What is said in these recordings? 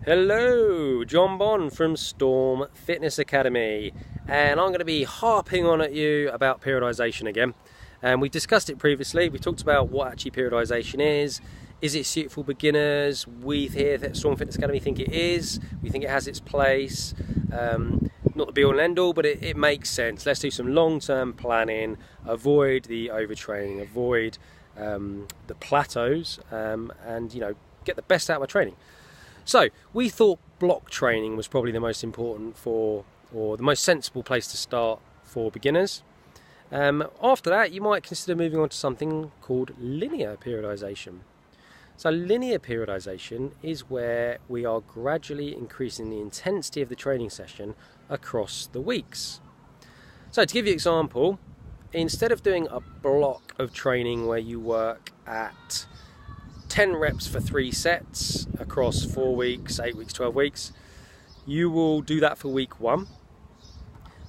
Hello, John Bond from Storm Fitness Academy, and I'm going to be harping on at you about periodisation again. We discussed it previously. We talked about what actually periodisation is it suited for beginners? We here at Storm Fitness Academy think it is. We think it has its place. Not the be all and end all, but it makes sense. Let's do some long-term planning, avoid the overtraining, avoid the plateaus, and get the best out of our training. So we thought block training was probably the most important or the most sensible place to start for beginners. After that, you might consider moving on to something called linear periodisation. So linear periodisation is where we are gradually increasing the intensity of the training session across the weeks. So to give you an example, instead of doing a block of training where you work at 10 reps for 3 sets across 4 weeks, 8 weeks, 12 weeks, you will do that for week 1.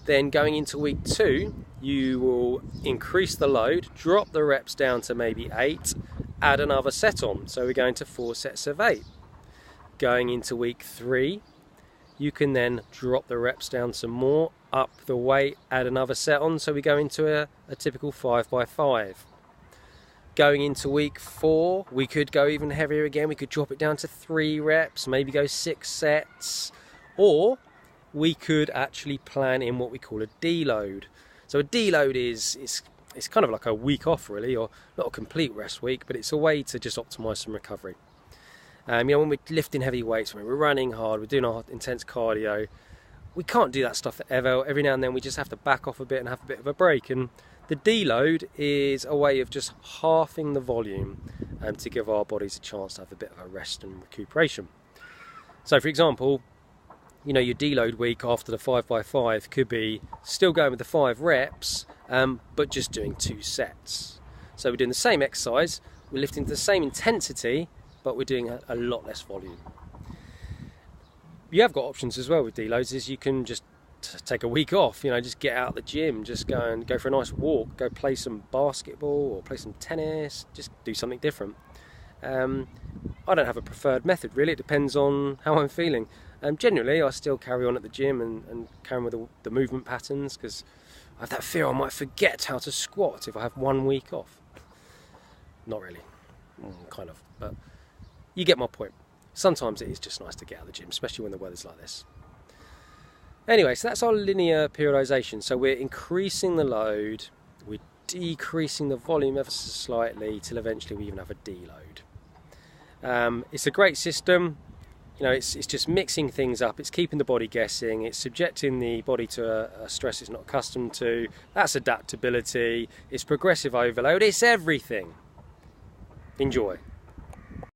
Then going into week 2, you will increase the load, drop the reps down to maybe 8, add another set on. So we're going to 4 sets of 8. Going into week 3, you can then drop the reps down some more, up the weight, add another set on. So we go into a typical 5x5. Going into week 4, we could go even heavier again. We could drop it down to 3 reps, maybe go 6 sets, or we could actually plan in what we call a deload. So a deload is kind of like a week off really, or not a complete rest week, but it's a way to just optimize some recovery. When we're lifting heavy weights, when we're running hard, we're doing our intense cardio, we can't do that stuff forever. Every now and then we just have to back off a bit and have a bit of a break. And the deload is a way of just halving the volume to give our bodies a chance to have a bit of a rest and recuperation. So for example, your deload week after the 5x5 could be still going with the 5 reps, but just doing 2 sets. So we're doing the same exercise, we're lifting to the same intensity, but we're doing a lot less volume. You have got options as well with deloads, is you can just take a week off, just get out of the gym, just go for a nice walk, go play some basketball or play some tennis, just do something different. I don't have a preferred method really, it depends on how I'm feeling. Generally I still carry on at the gym and carry on with the movement patterns, because I have that fear I might forget how to squat if I have 1 week off. Not really, kind of, but you get my point. Sometimes it is just nice to get out of the gym, especially when the weather's like this. Anyway, so that's our linear periodisation. So we're increasing the load, we're decreasing the volume ever so slightly till eventually we even have a deload. It's a great system. It's just mixing things up. It's keeping the body guessing. It's subjecting the body to a stress it's not accustomed to. That's adaptability. It's progressive overload. It's everything. Enjoy.